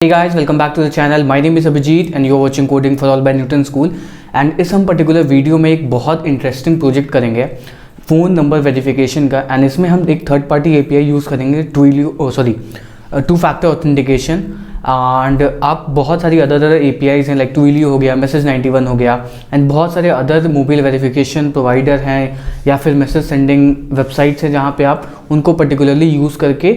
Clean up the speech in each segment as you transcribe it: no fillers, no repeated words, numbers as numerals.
guys, welcome back to the channel. My name is Abhijit and you're watching Coding for All by Newton School. And इस हम particular video में एक बहुत interesting project करेंगे phone number verification का। And इसमें हम एक थर्ड पार्टी एपीआई यूज़ करेंगे टू फैक्टर ऑथेंटिकेशन। एंड आप बहुत सारी अदर एपीआईज हैं लाइक ट्विलियो हो गया, मैसेज 91 हो गया, एंड बहुत सारे अदर मोबाइल वेरिफिकेशन प्रोवाइडर हैं या फिर मैसेज सेंडिंग वेबसाइट्स हैं जहाँ पे आप उनको पर्टिकुलरली यूज़ करके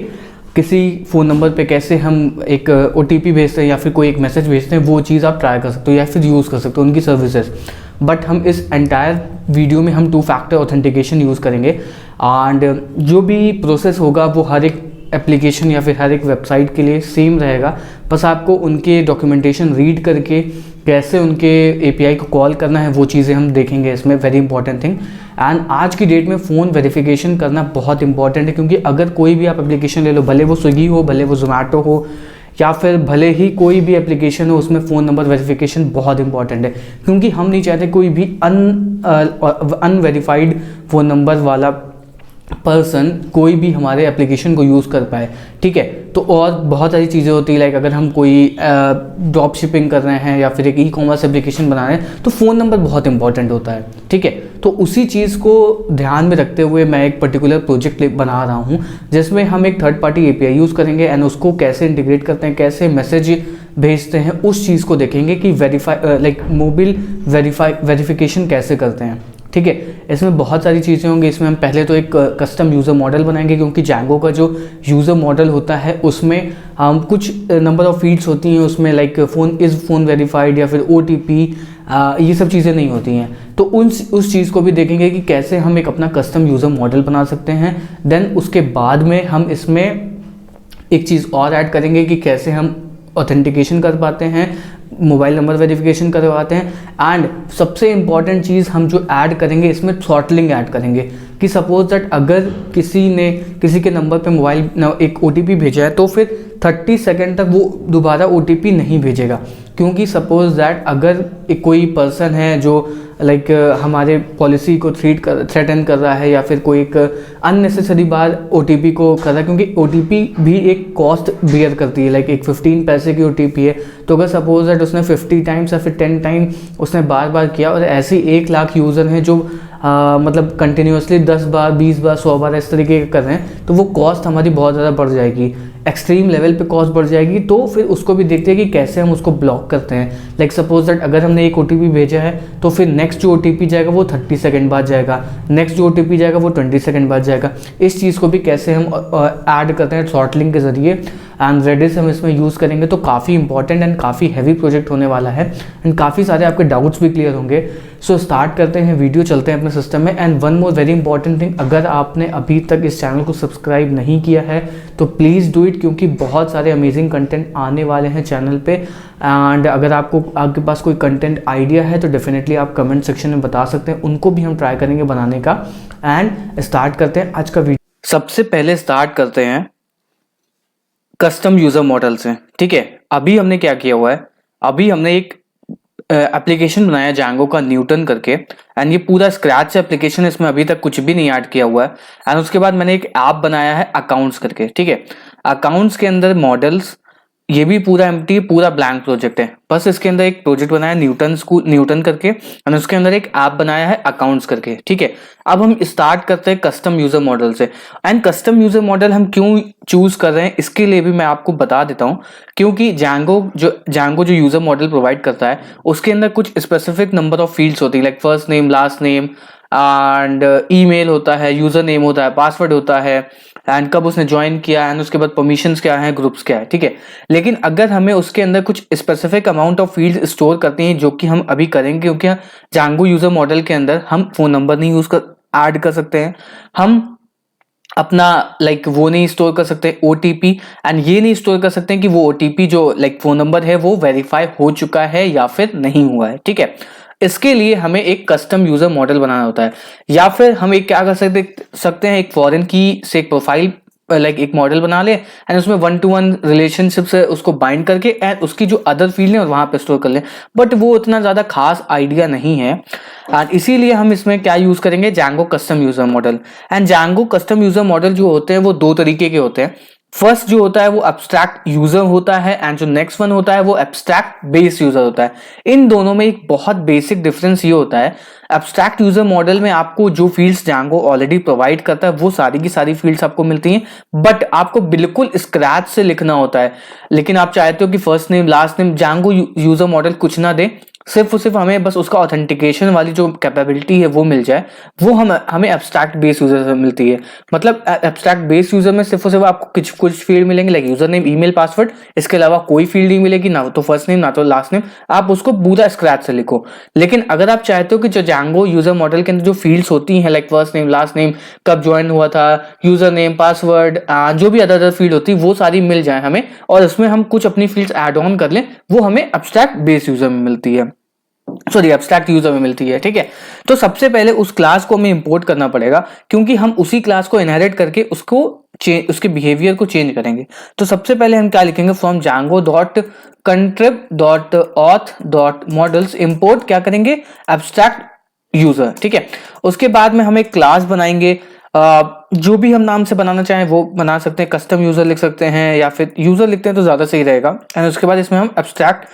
किसी फ़ोन नंबर पे कैसे हम एक OTP भेजते हैं या फिर कोई एक मैसेज भेजते हैं, वो चीज़ आप ट्राई कर सकते हो या फिर यूज़ कर सकते हो उनकी सर्विसेज। बट हम इस एंटायर वीडियो में हम टू फैक्टर ऑथेंटिकेशन यूज़ करेंगे। एंड जो भी प्रोसेस होगा वो हर एक एप्लीकेशन या फिर हर एक वेबसाइट के लिए सेम रहेगा। बस आपको उनके डॉक्यूमेंटेशन रीड करके कैसे उनके एपीआई को कॉल करना है वो चीज़ें हम देखेंगे इसमें, वेरी इंपॉर्टेंट थिंग। एंड आज की डेट में फ़ोन वेरिफिकेशन करना बहुत इंपॉर्टेंट है, क्योंकि अगर कोई भी आप एप्लीकेशन ले लो, भले वो स्विगी हो, भले वो जोमेटो हो, या फिर भले ही कोई भी एप्लीकेशन हो, उसमें फ़ोन नंबर वेरिफिकेशन बहुत इंपॉर्टेंट है। क्योंकि हम नहीं चाहते कोई भी अनवेरीफाइड फ़ोन नंबर वाला पर्सन कोई भी हमारे एप्लीकेशन को यूज़ कर पाए, ठीक है। तो और बहुत सारी चीज़ें होती है लाइक अगर हम कोई ड्रॉप शिपिंग कर रहे हैं या फिर एक ई-कॉमर्स एप्लीकेशन बना रहे हैं तो फ़ोन नंबर बहुत इंपॉर्टेंट होता है, ठीक है। तो उसी चीज़ को ध्यान में रखते हुए मैं एक पर्टिकुलर प्रोजेक्ट बना रहा हूँ जिसमें हम एक थर्ड पार्टी एपीआई यूज़ करेंगे एंड उसको कैसे इंटीग्रेट करते हैं, कैसे मैसेज भेजते हैं, उस चीज़ को देखेंगे कि मोबाइल वेरिफिकेशन कैसे करते हैं, ठीक है। इसमें बहुत सारी चीज़ें होंगी। इसमें हम पहले तो एक कस्टम यूज़र मॉडल बनाएंगे, क्योंकि जैंगो का जो यूज़र मॉडल होता है उसमें हम कुछ नंबर ऑफ़ फील्ड्स होती हैं उसमें, लाइक फ़ोन वेरीफाइड या फिर OTP, ये सब चीज़ें नहीं होती हैं। तो उस चीज़ को भी देखेंगे कि कैसे हम एक अपना कस्टम यूज़र मॉडल बना सकते हैं। देन उसके बाद में हम इसमें एक चीज़ और ऐड करेंगे कि कैसे हम ऑथेंटिकेशन कर पाते हैं, मोबाइल नंबर वेरिफिकेशन करवाते हैं। एंड सबसे इम्पॉर्टेंट चीज़ हम जो ऐड करेंगे इसमें थ्रॉटलिंग ऐड करेंगे कि सपोज दैट अगर किसी ने किसी के नंबर पे एक OTP भेजा है तो फिर 30 सेकेंड तक वो दोबारा OTP नहीं भेजेगा। क्योंकि सपोज दैट अगर एक कोई पर्सन है जो लाइक हमारे पॉलिसी को थ्रेटन कर रहा है या फिर कोई एक अननेसेसरी बार OTP को कर रहा है, क्योंकि OTP भी एक कॉस्ट बियर करती है, लाइक एक 15 पैसे की OTP है। तो अगर सपोज दैट उसने 50 टाइम्स या फिर 10 टाइम उसने बार बार किया और ऐसे 1 लाख यूज़र हैं जो मतलब कंटिन्यूसली 10 बार, 20 बार, 100 बार इस तरीके का कर रहे हैं, तो वो कॉस्ट हमारी बहुत ज़्यादा बढ़ जाएगी, एक्सट्रीम लेवल पे कॉस्ट बढ़ जाएगी। तो फिर उसको भी देखते हैं कि कैसे हम उसको ब्लॉक करते हैं। लाइक सपोज दैट अगर हमने एक OTP भेजा है तो फिर नेक्स्ट जो OTP जाएगा वो 30 सेकंड बाद जाएगा, नेक्स्ट जो OTP जाएगा वो 20 सेकंड बाद जाएगा। इस चीज़ को भी कैसे हम ऐड करते हैं थ्रॉटलिंग के ज़रिए। एंड रेडिस हम इसमें यूज़ करेंगे। तो काफ़ी इंपॉर्टेंट एंड काफ़ी हैवी प्रोजेक्ट होने वाला है एंड काफ़ी सारे आपके डाउट्स भी क्लियर होंगे। सो स्टार्ट करते हैं, वीडियो चलते हैं अपने सिस्टम में। And one more very important thing, अगर आपने अभी तक इस चैनल को सब्सक्राइब नहीं किया है तो प्लीज़ डू इट, क्योंकि बहुत सारे अमेजिंग कंटेंट आने वाले हैं चैनल पे। एंड अगर आपके पास कोई कंटेंट आइडिया है तो डेफिनेटली आप कमेंट सेक्शन में बता सकते हैं, उनको भी हम ट्राई करेंगे बनाने का। एंड स्टार्ट करते हैं आज का वीडियो। सबसे पहले स्टार्ट करते हैं कस्टम यूज़र मॉडल से, ठीक है। अभी हमने क्या किया हुआ है, अभी हमने एक एप्लीकेशन बनाया जैंगो का न्यूटन करके, एंड ये पूरा स्क्रैच से एप्लीकेशन, इसमें अभी तक कुछ भी नहीं ऐड किया हुआ है। एंड उसके बाद मैंने एक ऐप बनाया है अकाउंट्स करके, ठीक है। अकाउंट्स के अंदर मॉडल्स, ये भी पूरा एम्प्टी, पूरा ब्लैंक प्रोजेक्ट है। बस इसके अंदर एक प्रोजेक्ट बनाया न्यूटन करके, एंड उसके अंदर एक ऐप बनाया है अकाउंट्स करके, ठीक है। अब हम स्टार्ट करते हैं कस्टम यूजर मॉडल से। एंड कस्टम यूजर मॉडल हम क्यों चूज कर रहे हैं इसके लिए भी मैं आपको बता देता हूं, क्योंकि जैंगो जो यूजर मॉडल प्रोवाइड करता है उसके अंदर कुछ स्पेसिफिक नंबर ऑफ फील्ड्स होती है, like first name, last name, and email होता है, यूजर नेम होता है, पासवर्ड होता है, एंड कब उसने ज्वाइन किया, एंड उसके बाद परमिशंस क्या है, ग्रुप्स क्या है, ठीक है। लेकिन अगर हमें उसके अंदर कुछ specific amount of field store करती हैं, जो कि हम अभी करेंगे, क्योंकि जैंगो यूजर मॉडल के अंदर हम फोन नंबर नहीं ऐड कर सकते हैं, हम अपना वो नहीं स्टोर कर सकते OTP, एंड ये नहीं स्टोर कर सकते हैं कि वो OTP जो फोन नंबर है वो वेरीफाई हो चुका है या फिर नहीं हुआ है, ठीक है। इसके लिए हमें एक कस्टम यूजर मॉडल बनाना होता है, या फिर हम एक क्या कर सकते हैं, एक फॉरेन की से एक प्रोफाइल एक मॉडल बना ले एंड उसमें 1-to-1 रिलेशनशिप से उसको बाइंड करके एंड उसकी जो अदर फील्ड है और वहां पे स्टोर कर ले। बट वो उतना ज्यादा खास आइडिया नहीं है, एंड इसीलिए हम इसमें क्या यूज करेंगे, Django custom user model. And Django custom user model जो होते हैं वो 2 तरीके के होते हैं। फर्स्ट जो होता है वो एब्स्ट्रैक्ट यूजर होता है एंड जो नेक्स्ट वन होता है वो एब्स्ट्रैक्ट बेस यूजर होता है। इन दोनों में एक बहुत बेसिक डिफरेंस ये होता है, एब्स्ट्रैक्ट यूजर मॉडल में आपको जो फील्ड्स Django ऑलरेडी प्रोवाइड करता है वो सारी की सारी फील्ड्स आपको मिलती हैं, बट आपको बिल्कुल स्क्रैच से लिखना होता है। लेकिन आप चाहते हो कि first name last name Django user model कुछ ना दे, सिर्फ और सिर्फ हमें बस उसका ऑथेंटिकेशन वाली जो कैपेबिलिटी है वो मिल जाए, वो हमें एब्स्ट्रैक्ट बेस यूजर से मिलती है। मतलब एब्स्ट्रैक्ट बेस यूजर में सिर्फ और सिर्फ आपको कुछ फील्ड मिलेंगे, like user name, email, password, इसके अलावा कोई फील्ड नहीं मिलेगी, ना तो फर्स्ट नेम ना तो लास्ट नेम, आप उसको पूरा स्क्रैच से लिखो। लेकिन अगर आप चाहते हो कि जो Django यूजर मॉडल के अंदर जो फील्ड्स होती हैं, like first name, last name, कब ज्वाइन हुआ था, यूजर नेम, पासवर्ड, जो भी अदर फील्ड होती है वो सारी मिल जाए हमें, और उसमें हम कुछ अपनी फील्ड्स ऐड ऑन कर लें, वो हमें एब्स्ट्रैक्ट बेस यूजर में मिलती है, सॉरी एब्स्ट्रैक्ट यूजर में मिलती है। ठीक है, तो सबसे पहले उस क्लास को हमें इंपोर्ट करना पड़ेगा, क्योंकि हम उसी क्लास को इनहेरिट करके उसके बिहेवियर को चेंज करेंगे। तो सबसे पहले हम क्या लिखेंगे, फ्रॉम Django.contrib.auth.models इंपोर्ट क्या करेंगे, एब्स्ट्रैक्ट यूजर। ठीक है, उसके बाद में हम एक क्लास बनाएंगे, जो भी हम नाम से बनाना चाहें वो बना सकते हैं, कस्टम यूजर लिख सकते हैं या फिर यूजर लिखते हैं तो ज्यादा सही रहेगा। एंड उसके बाद इसमें हम एब्स्ट्रैक्ट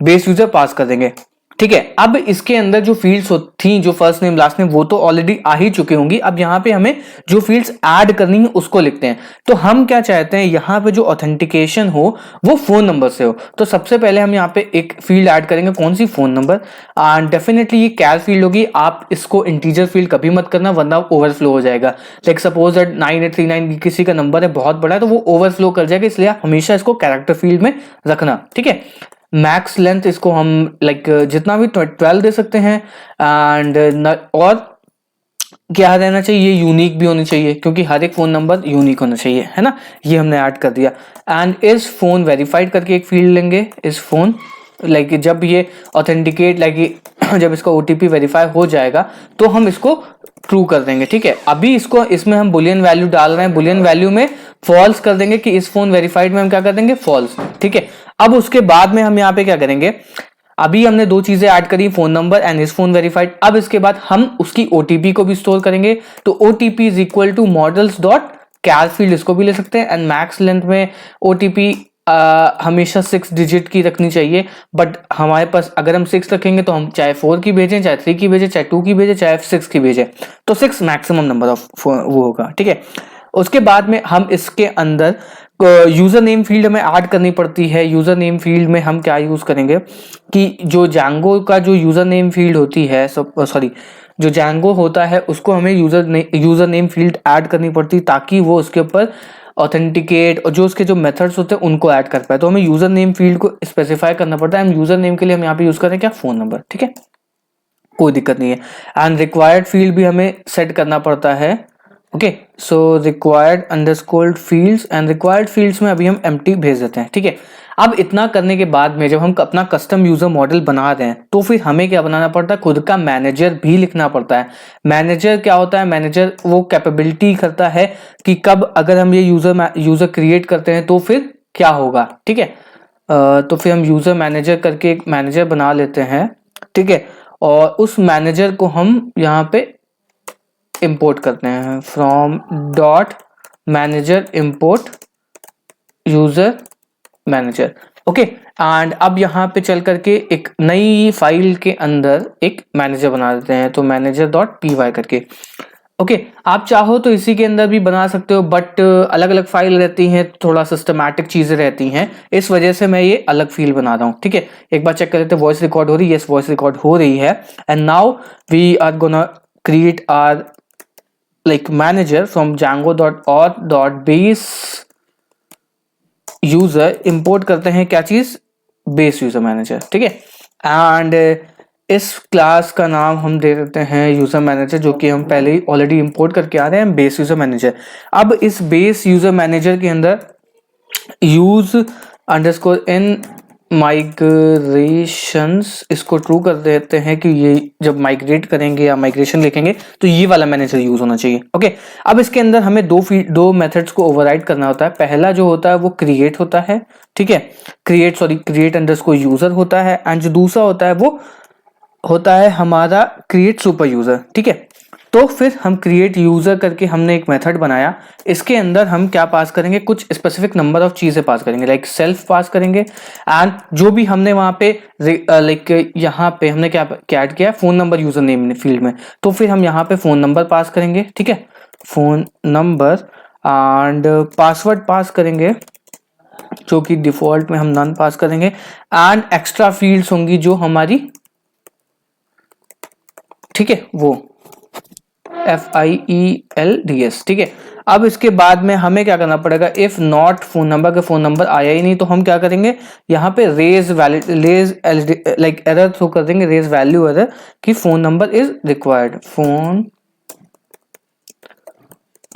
बेस यूजर पास कर देंगे। ठीक है, अब इसके अंदर जो फील्ड्स थी, जो फर्स्ट नेम लास्ट नेम, वो तो ऑलरेडी आ ही चुकी होंगी। अब यहाँ पे हमें जो फील्ड्स ऐड करनी है उसको लिखते हैं। तो हम क्या चाहते हैं, यहाँ पे जो ऑथेंटिकेशन हो वो फोन नंबर से हो। तो सबसे पहले हम यहाँ पे एक फील्ड ऐड करेंगे, कौन सी, फोन नंबर। एंड डेफिनेटली ये कैर फील्ड होगी, आप इसको इंटीजर फील्ड कभी मत करना वरना ओवरफ्लो हो जाएगा। लाइक सपोज दैट 9839 किसी का नंबर है बहुत बड़ा है तो वो ओवरफ्लो कर जाएगा, इसलिए आप हमेशा इसको कैरेक्टर फील्ड में रखना। ठीक है, मैक्स लेंथ इसको हम लाइक जितना भी 12 दे सकते हैं। एंड और क्या रहना चाहिए, ये यूनिक भी होनी चाहिए, क्योंकि हर एक फोन नंबर यूनिक होना चाहिए, है ना। ये हमने ऐड कर दिया। एंड इस फोन वेरीफाइड करके एक फील्ड लेंगे, इस फोन, लाइक जब ये ऑथेंटिकेट, लाइक जब इसका ओटीपी वेरीफाई हो जाएगा तो हम इसको ट्रू कर देंगे। ठीक है, अभी इसको इसमें हम बुलियन वैल्यू डाल रहे हैं, बुलियन वैल्यू में फॉल्स कर देंगे कि इस फोन वेरीफाइड में हम क्या कर देंगे, फॉल्स। ठीक है, अब उसके बाद में हम यहाँ पे क्या करेंगे, अभी हमने दो चीजें ऐड करी, फोन नंबर एंड इस फोन वेरीफाइड। अब इसके बाद हम उसकी ओटीपी को भी स्टोर करेंगे। तो OTP is equal to models dot char field, इसको भी ले सकते हैं। एंड मैक्स लेंथ में ओटीपी हमेशा 6 डिजिट की रखनी चाहिए, बट हमारे पास अगर हम 6 रखेंगे तो हम चाहे 4 की भेजें, चाहे 3 की भेजें, चाहे 2 की भेजें, चाहे 6 की भेजें, तो 6 मैक्सिमम नंबर ऑफ वो होगा। ठीक है, उसके बाद में हम इसके अंदर यूजर नेम फील्ड हमें ऐड करनी पड़ती है। यूजर नेम फील्ड में हम क्या यूज करेंगे कि जो Django का जो यूजर नेम फील्ड होती है, सॉरी जो Django होता है उसको हमें यूजर नेम फील्ड ऐड करनी पड़ती है, ताकि वो उसके ऊपर ऑथेंटिकेट और जो उसके जो मेथड्स होते हैं उनको ऐड कर पाए। तो हमें यूजर नेम फील्ड को स्पेसिफाई करना पड़ता है। यूजर नेम के लिए हम यहाँ पे यूज करें क्या, फोन नंबर। ठीक है, कोई दिक्कत नहीं है। एंड रिक्वायर्ड फील्ड भी हमें सेट करना पड़ता है। Okay, so required underscore fields, and required fields में अभी हम एम्प्टी भेज देते हैं। ठीक है, अब इतना करने के बाद में जब हम अपना कस्टम यूजर मॉडल बना रहे हैं तो फिर हमें क्या बनाना पड़ता है, खुद का मैनेजर भी लिखना पड़ता है। मैनेजर क्या होता है, मैनेजर वो कैपेबिलिटी करता है कि कब अगर हम ये यूजर क्रिएट करते हैं तो फिर क्या होगा। ठीक है, तो फिर हम यूजर मैनेजर करके एक मैनेजर बना लेते हैं। ठीक है, और उस मैनेजर को हम यहाँ पे इंपोर्ट करते हैं, from dot manager import user manager. Okay, and अब यहाँ पे चल करके एक नई फाइल के अंदर एक मैनेजर बना देते हैं, तो मैनेजर डॉट py करके। ओके, आप चाहो तो इसी के अंदर भी बना सकते हो, बट अलग अलग फाइल रहती हैं, थोड़ा सिस्टमैटिक चीजें रहती हैं, इस वजह से मैं ये अलग फाइल बना रहा हूँ। ठीक है, एक बार चेक कर लेते हैं, वॉइस रिकॉर्ड हो रही है, यस वॉइस रिकॉर्ड हो रही है। And now we are gonna create our like manager from Django.auth.base user, import करते हैं क्या चीज, बेस यूजर मैनेजर। ठीक है, एंड इस क्लास का नाम हम दे देते हैं यूजर मैनेजर, जो कि हम पहले ही ऑलरेडी इंपोर्ट करके आ रहे हैं, बेस यूजर मैनेजर। अब इस बेस यूजर मैनेजर के अंदर यूज अंडरस्कोर इन माइग्रेशंस, इसको ट्रू कर देते हैं कि ये जब माइग्रेट करेंगे या माइग्रेशन लिखेंगे तो ये वाला मैनेजर यूज होना चाहिए। ओके, अब इसके अंदर हमें दो मेथड्स को ओवरराइड करना होता है। पहला जो होता है वो क्रिएट होता है। ठीक है, क्रिएट अंडरस्कोर यूजर होता है। एंड जो दूसरा होता है वो होता है हमारा क्रिएट सुपर यूजर। ठीक है, तो फिर हम क्रिएट यूज़र करके हमने एक मेथड बनाया। इसके अंदर हम क्या पास करेंगे, कुछ स्पेसिफिक नंबर ऑफ चीज़ें पास करेंगे, लाइक सेल्फ पास करेंगे एंड जो भी हमने वहाँ पे लाइक यहाँ पे हमने क्या ऐड किया, phone number user name field में, तो फिर हम यहाँ पे फ़ोन नंबर पास करेंगे, ठीक है, फ़ोन नंबर एंड पासवर्ड पास करेंगे जो कि डिफ़ॉल्ट में हम नन पास करेंगे एंड एक्स्ट्रा फील्ड्स होंगी जो हमारी, ठीक है, वो FIELDS, ठीक है। अब इसके बाद में हमें क्या करना पड़ेगा, इफ नॉट फोन नंबर, के फोन नंबर आया ही नहीं तो हम क्या करेंगे, यहाँ पे रेज लाइक एरर थ्रो कर देंगे, रेज वैल्यू एरर कि phone number is required, phone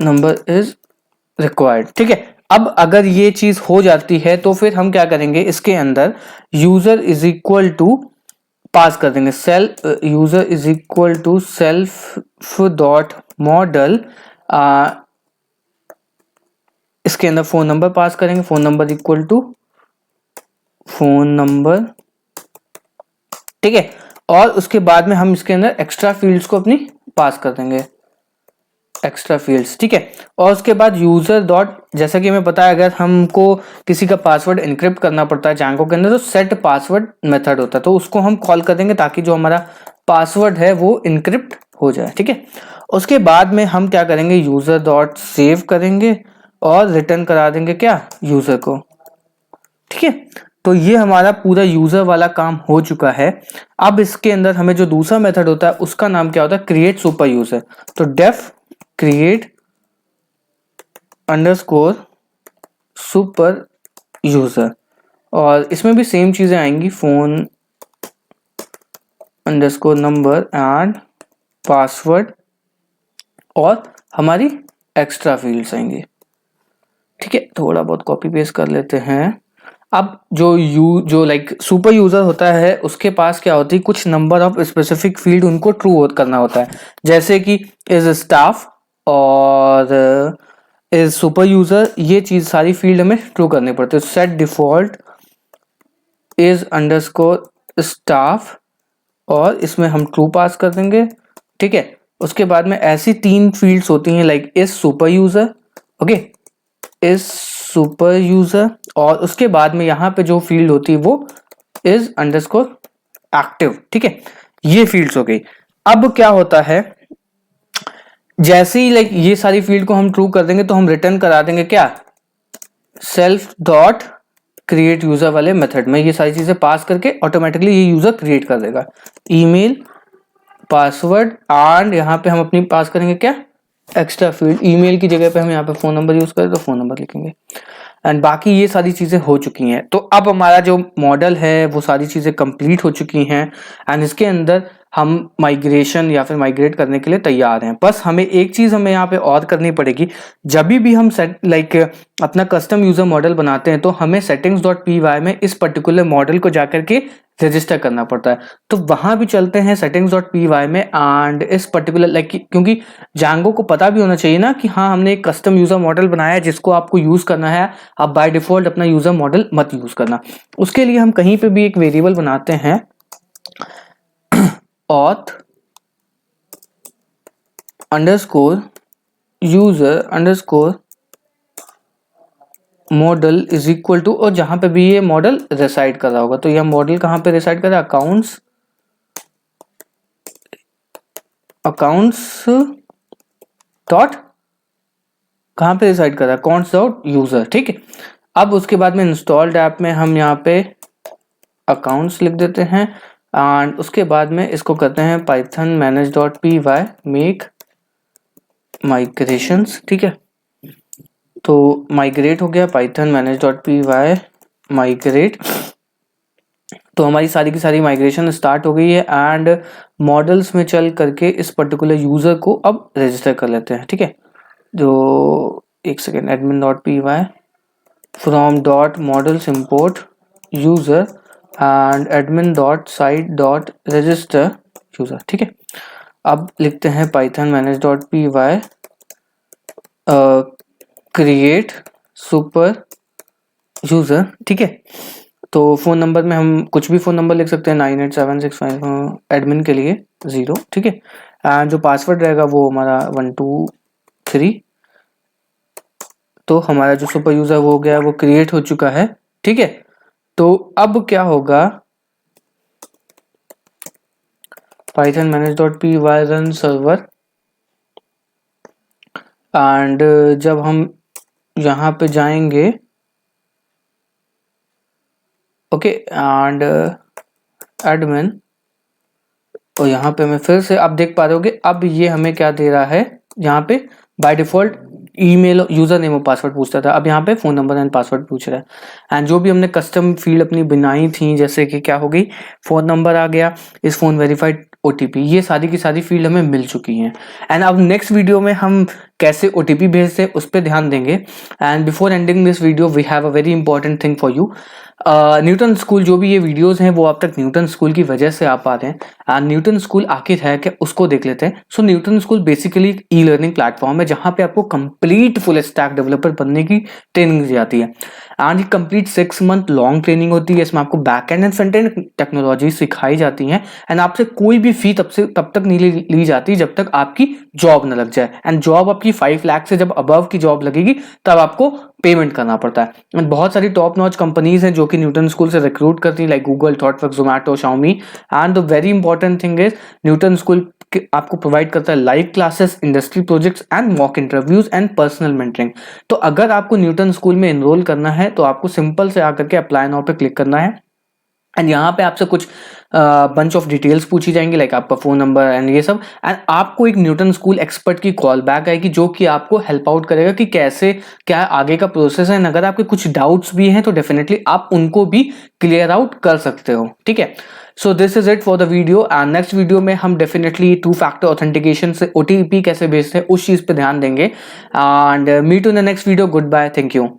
number is required, ठीक है। अब अगर ये चीज हो जाती है तो फिर हम क्या करेंगे, इसके अंदर user is equal to pass कर देंगे, self user is equal to self dot model, इसके अंदर फोन नंबर पास करेंगे, phone number equal to phone number, ठीक है। और उसके बाद में हम इसके अंदर एक्स्ट्रा फील्ड्स को अपनी पास कर देंगे, एक्स्ट्रा फील्ड्स, ठीक है। और उसके बाद यूजर डॉट, जैसा कि हमें पता है अगर हमको किसी का पासवर्ड एनक्रिप्ट करना पड़ता है जैंगो के अंदर तो सेट पासवर्ड मेथड होता है, तो उसको हम कॉल कर देंगे ताकि जो हमारा पासवर्ड है वो इनक्रिप्ट हो जाए, ठीक है। उसके बाद में हम क्या करेंगे, यूजर डॉट सेव करेंगे और रिटर्न करा देंगे क्या, यूजर को, ठीक है। तो ये हमारा पूरा यूजर वाला काम हो चुका है। अब इसके अंदर हमें जो दूसरा मेथड होता है उसका नाम क्या होता है, क्रिएट सुपर यूजर। तो def create underscore super user, और इसमें भी सेम चीजें आएंगी, phone underscore number and password और हमारी एक्स्ट्रा फील्ड्स आएंगी, ठीक है। थोड़ा बहुत कॉपी पेस्ट कर लेते हैं। अब जो लाइक सुपर यूजर होता है उसके पास क्या होती है, कुछ नंबर ऑफ स्पेसिफिक फील्ड उनको ट्रू करना होता है, जैसे कि इज स्टाफ और इज सुपर यूजर, ये चीज सारी फील्ड हमें ट्रू करनी पड़ती है। Set default is underscore staff और इसमें हम ट्रू पास कर देंगे, ठीक है। उसके बाद में ऐसी 3 फील्ड्स होती हैं, like is super user, okay, is super user, और उसके बाद में यहाँ पे जो फील्ड होती है वो इज अंडरस्कोर एक्टिव, ठीक है। ये फील्ड्स हो गई। अब क्या होता है, जैसे ही लाइक ये सारी फील्ड को हम ट्रू कर देंगे तो हम रिटर्न करा देंगे क्या, सेल्फ डॉट क्रिएट यूजर वाले मेथड में ये सारी चीजें पास करके ऑटोमेटिकली ये यूजर क्रिएट कर देगा, ईमेल, पासवर्ड एंड यहाँ पे हम अपनी पास करेंगे क्या, एक्स्ट्रा फील्ड। ईमेल की जगह पे हम यहाँ पे फोन नंबर यूज करें तो फोन नंबर लिखेंगे एंड बाकी ये सारी चीजें हो चुकी हैं। तो अब हमारा जो मॉडल है वो सारी चीजें कंप्लीट हो चुकी हैं एंड इसके अंदर हम माइग्रेशन या फिर माइग्रेट करने के लिए तैयार हैं। बस हमें एक चीज हमें यहाँ पे और करनी पड़ेगी, जब भी हम लाइक अपना कस्टम यूजर मॉडल बनाते हैं तो हमें settings.py में इस पर्टिकुलर मॉडल को जाकर के रजिस्टर करना पड़ता है। तो वहां भी चलते हैं settings.py में एंड इस पर्टिकुलर लाइक, क्योंकि जांगो को पता भी होना चाहिए ना कि हाँ हमने एक कस्टम यूजर मॉडल बनाया है जिसको आपको यूज करना है, आप बाय डिफॉल्ट अपना यूजर मॉडल मत यूज करना। उसके लिए हम कहीं पे भी एक वेरिएबल बनाते हैं auth underscore user underscore model is equal to, और जहां पे भी ये मॉडल रिसाइड कर रहा होगा, तो यह मॉडल कहां पे रिसाइड कर रहा है, अकाउंट्स डॉट कहां पे रिसाइड कर रहा है, अकाउंट्स डॉट यूजर, ठीक है। अब उसके बाद में इंस्टॉल्ड ऐप में हम यहाँ पे अकाउंट्स लिख देते हैं एंड उसके बाद में इसको करते हैं python manage.py मेक माइग्रेशंस, ठीक है। तो माइग्रेट हो गया, python manage.py माइग्रेट, तो हमारी सारी की सारी माइग्रेशन स्टार्ट हो गई है एंड मॉडल्स में चल करके इस पर्टिकुलर यूजर को अब रजिस्टर कर लेते हैं, ठीक है। जो एक second, admin.py from dot models import user and admin.site.register user, ठीक है। अब लिखते हैं python manage.py create super user, ठीक है। तो फोन नंबर में हम कुछ भी फोन नंबर लिख सकते हैं, 987655 एडमिन के लिए 0, ठीक है। एंड जो पासवर्ड रहेगा वो हमारा 123। तो हमारा जो सुपर यूजर हो गया वो क्रिएट हो चुका है, ठीक है। तो अब क्या होगा, python manage.py run server, and जब हम यहाँ पे जाएंगे, ओके, एंड एडमिन, और यहाँ पे हमें फिर से आप देख पा रहे होगे, अब ये हमें क्या दे रहा है, यहाँ पे by default email, user name और पासवर्ड पूछता था, अब यहाँ पे फोन नंबर एंड पासवर्ड पूछ रहा है। एंड जो भी हमने कस्टम फील्ड अपनी बनाई थी, जैसे कि क्या हो गई, फोन नंबर आ गया, इस फोन वेरीफाइड OTP, ये सारी की सारी फील्ड हमें मिल चुकी हैं। एंड अब नेक्स्ट वीडियो में हम कैसे OTP भेजते हैं उस पर ध्यान देंगे। And before ending this video we have a very important thing for you. Newton school, जो भी ये वीडियोस हैं वो आप तक न्यूटन स्कूल की वजह से आ पा रहे हैं। एंड न्यूटन स्कूल आखिर है क्या, उसको देख लेते हैं। So Newton school basically e learning platform है जहां पे आपको कंप्लीट फुल स्टैक डेवलपर बनने की ट्रेनिंग दी जाती है। एंड ये कंप्लीट 6 मंथ लॉन्ग ट्रेनिंग होती है, इसमें आपको back and front end technology सिखाई जाती है। एंड आपसे कोई भी फी तब तक नहीं ली जाती जब तक आपकी जॉब न लग जाए। एंड जॉब आपकी 5 लाख से जब अबव की जॉब लगेगी तब आपको पेमेंट करना पड़ता है। एंड बहुत सारी टॉप नॉच कंपनीज हैं जो कि न्यूटन स्कूल से रिक्रूट करती हैं, like Google, Thoughtwork, Zomato, Xiaomi. And the very important thing is Newton school आपको प्रोवाइड करता है live classes, industry projects and mock interviews and personal mentoring. तो अगर आपको न्यूटन स्कूल में एनरोल करना है तो आपको सिंपल से आकर के अप्लाई नाउ पे क्लिक करना है। एंड यहाँ पे आपसे कुछ बंच ऑफ डिटेल्स पूछी जाएंगी, लाइक आपका फोन नंबर एंड ये सब। एंड आपको एक न्यूटन स्कूल एक्सपर्ट की कॉल बैक आएगी जो कि आपको हेल्प आउट करेगा कि कैसे क्या आगे का प्रोसेस है। अगर आपके कुछ डाउट्स भी हैं तो डेफिनेटली आप उनको भी क्लियर आउट कर सकते हो, ठीक है। So this is it for the video. And next video में हम डेफिनेटली 2 फैक्टर ऑथेंटिकेशन से OTP कैसे भेजते हैं उस चीज पे ध्यान देंगे। And meet in the next video. Goodbye, thank you.